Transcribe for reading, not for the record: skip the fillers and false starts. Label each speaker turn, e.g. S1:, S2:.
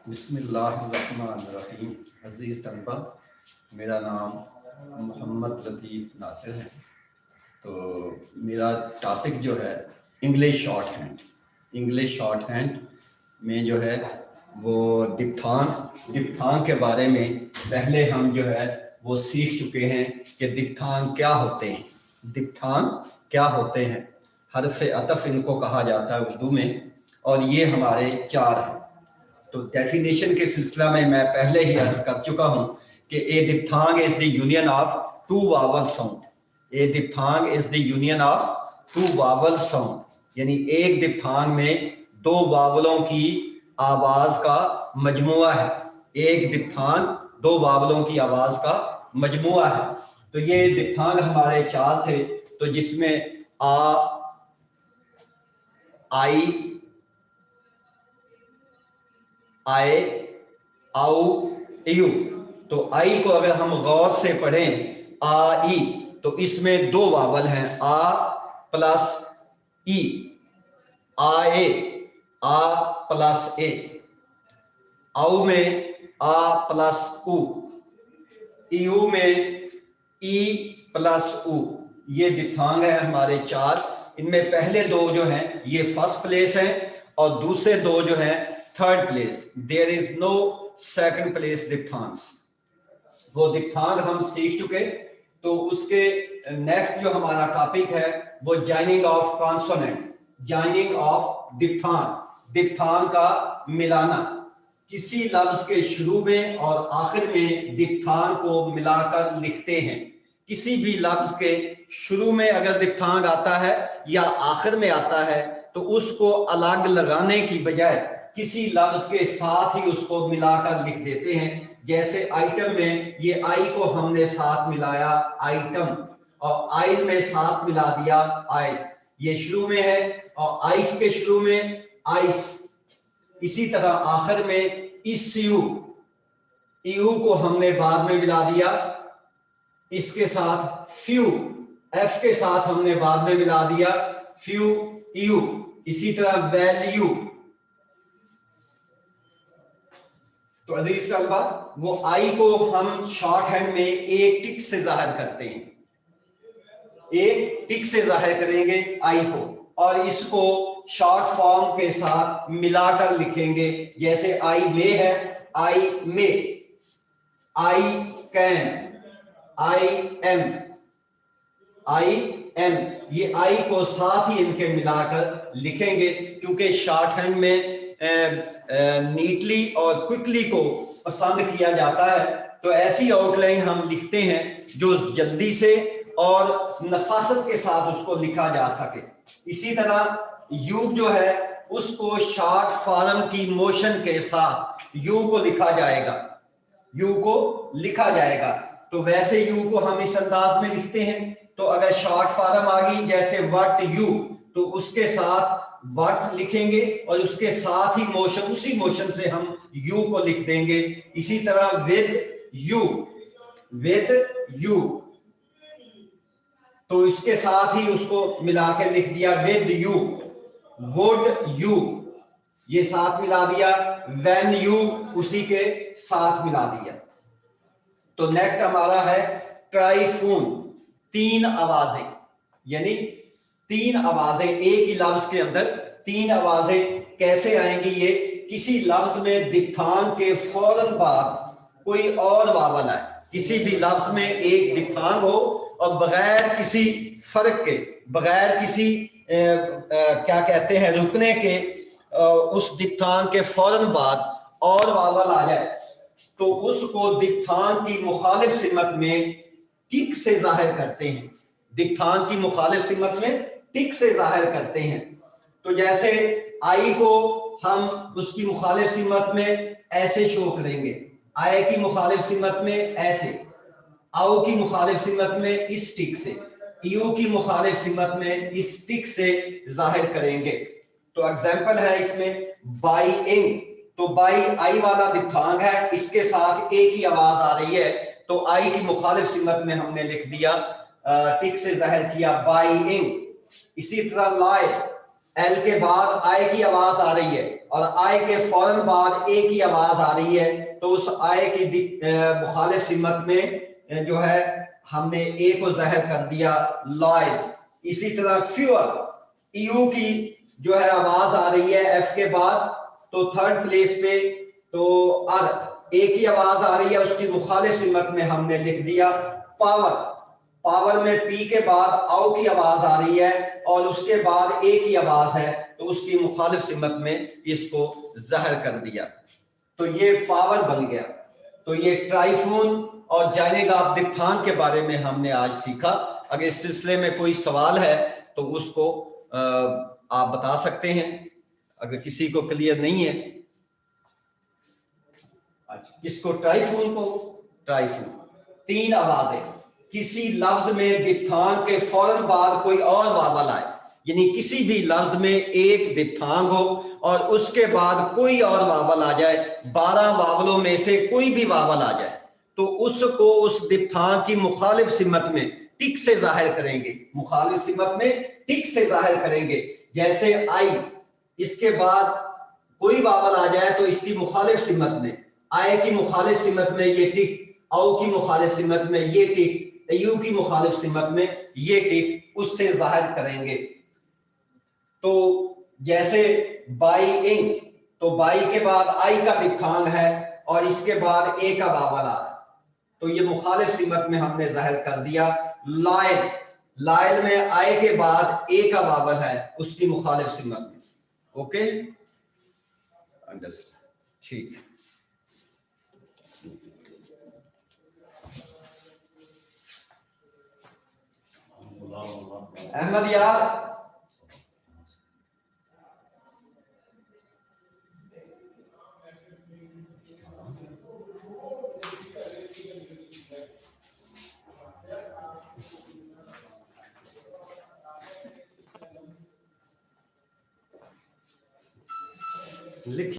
S1: बिस्मिल्लाहिर्रहमानिर्रहीम। अज़ीज़ तलबा, मेरा नाम मोहम्मद लतीफ़ नासिर है। तो मेरा टॉपिक जो है English short hand. English short hand में जो है वो डिप्थांग के बारे में पहले हम जो है वो सीख चुके हैं कि डिप्थांग क्या होते हैं। डिप्थांग क्या होते हैं, हरफ अतफ इनको कहा जाता है उर्दू में, और ये हमारे चार हैं। तो डेफिनेशन के सिलसिला में मैं पहले ही अर्ज कर चुका हूं कि a diphthong is the union of two vowel sound. A diphthong is the union of two vowel sound, यानी एक डिप्थांग में दो वावलों की आवाज का मजमुआ है। एक डिप्थांग दो वावलों की आवाज का मजमुआ है। तो ये डिप्थांग हमारे चार थे, तो जिसमें आ, आई, आए, आओ, यू। तो आई को अगर हम गौर से पढ़ें, आ ई, तो इसमें दो वावल हैं, आ प्लस ई। आए, आ प्लस ए। औ में आ प्लस उ। यू में ई प्लस उ। ये डिप्थांग है हमारे चार। इनमें पहले दो जो हैं ये फर्स्ट प्लेस है, और दूसरे दो जो हैं third place. There is no second place diphthongs. वो डिप्थांग हम सीख चुके। तो उसके नेक्स्ट जो हमारा टॉपिक है वो joining of consonant, joining of diphthong. Diphthong का मिलाना, किसी लफ्ज के शुरू में और आखिर में डिप्थांग को मिलाकर लिखते हैं। किसी भी लफ्ज के शुरू में अगर डिप्थांग आता है या आखिर में आता है तो उसको अलग लगाने की बजाय किसी लफ्ज के साथ ही उसको मिलाकर लिख देते हैं। जैसे आइटम में ये आई को हमने साथ मिलाया आइटम, और आई में साथ मिला दिया आई। ये शुरू में है, और आइस के शुरू में आइस। इसी तरह आखिर में इस यू को हमने बाद में मिला दिया इसके साथ फ्यू। एफ के साथ हमने बाद में मिला दिया फ्यू यू। इसी तरह वैल्यू। तो अजीज तलबा, वो आई को हम शॉर्ट हैंड में एक टिक से जाहिर करते हैं। एक टिक से जाहिर करेंगे आई को, और इसको शॉर्ट फॉर्म के साथ मिलाकर लिखेंगे। जैसे आई मे है, I may, I can, I am, I am. ये आई को साथ ही इनके मिलाकर लिखेंगे, क्योंकि शॉर्ट हैंड में नीटली और क्विकली को पसंद किया जाता है। तो ऐसी आउटलाइन हम लिखते हैं जो जल्दी से और नफासत के साथ उसको लिखा जा सके। इसी तरह यू जो है उसको शॉर्ट फॉर्म की मोशन के साथ यू को लिखा जाएगा, यू को लिखा जाएगा। तो वैसे यू को हम इस अंदाज में लिखते हैं। तो अगर शॉर्ट फॉर्म आ गई जैसे व्हाट यू, तो उसके साथ व्हाट लिखेंगे और उसके साथ ही मोशन, उसी मोशन से हम यू को लिख देंगे। इसी तरह विद यू, विद यू, तो इसके साथ ही उसको मिला के लिख दिया विद यू। वुड यू, ये साथ मिला दिया। व्हेन यू, उसी के साथ मिला दिया। तो नेक्स्ट हमारा है ट्राइफून, तीन आवाजें। यानी तीन आवाजें एक ही लफ्ज के अंदर तीन आवाजें कैसे आएंगी। ये किसी लफ्ज में डिप्थांग के फौरन बाद कोई और वावल आए। किसी भी लफ्ज में एक डिप्थांग हो और बगैर किसी फर्क के, बगैर किसी क्या कहते हैं रुकने के, उस डिप्थांग के फौरन बाद और वावल आ जाए, तो उसको डिप्थांग की मुखालिफ सिमत में टिक से जाहिर करते हैं। डिप्थांग की मुखालिफ सिमत में टिक से जाहिर करते हैं। तो जैसे आई को हम उसकी मुखालिफ सिमत में ऐसे शो करेंगे, आय की मुखालिफ सिमत में ऐसे, आओ की मुखालिफ सिमत में इस टिक से, यू की मुखालिफ सिमत में इस टिक से जाहिर करेंगे। तो एग्जाम्पल है इसमें बाइंग। तो बाई आई वाला डिप्थांग है, इसके साथ ए की आवाज आ रही है, तो आई की मुखालिफ सिमत में हमने लिख दिया, टिक से जाहिर किया बाइंग। इसी तरह लाई, एल के बाद आई की आवाज आ रही है और आई के फौरन बाद ए की आवाज आ रही है, तो उस आई की मुखालिफ सिमत में जो है हमने ए को ज़ाहिर कर दिया लॉयड। इसी तरह फ्यूअर, यू की जो है आवाज आ रही है एफ के बाद, तो थर्ड प्लेस पे तो अर ए की आवाज आ रही है, उसकी मुखालिफ सिमत में हमने लिख दिया पावर। पावर में पी के बाद आओ की आवाज आ रही है और उसके बाद ए की आवाज है, तो उसकी मुखालिफ सिमत में इसको ज़ाहिर कर दिया, तो ये पावर बन गया। तो ये ट्राइफून और जाइनिंग ऑफ दिफ्थांग के बारे में हमने आज सीखा। अगर इस सिलसिले में कोई सवाल है तो उसको आप बता सकते हैं, अगर किसी को क्लियर नहीं है। किसको? ट्राइफून को। ट्राइफून, तीन आवाजें, किसी लफ्ज में दिफ्थांग के फौरन बाद कोई और वावल आए, यानी किसी भी लफ्ज में एक दिफ्थांग हो और उसके बाद कोई और वावल आ जाए, 12 वावलों में से कोई भी वावल आ जाए, तो उसको उस दिफ्थांग की मुखालिफ सिमत में टिक से जाहिर करेंगे। मुखालिफ सिमत में टिक से जाहिर करेंगे। जैसे आई, इसके बाद कोई वावल आ जाए तो इसकी मुखालिफ सिमत में, आय की मुखालिफ सिमत में ये टिक, औ की मुखालिफ सिमत में ये टिक, यू की मुखालिफ सिमत में ये टिक, उससे जाहिर करेंगे। तो जैसे बाइंग, तो बाई के बाद आई का दिफ्थांग है और इसके बाद ए का वावल आ रहा है, तो ये मुखालिफ सिमत में हमने जाहिर कर दिया। लायल, लायल में आई के बाद ए का वावल है, उसकी मुखालिफ सिमत में। ओके, अंडरस्टैंड, ठीक। अहमद यार, लिख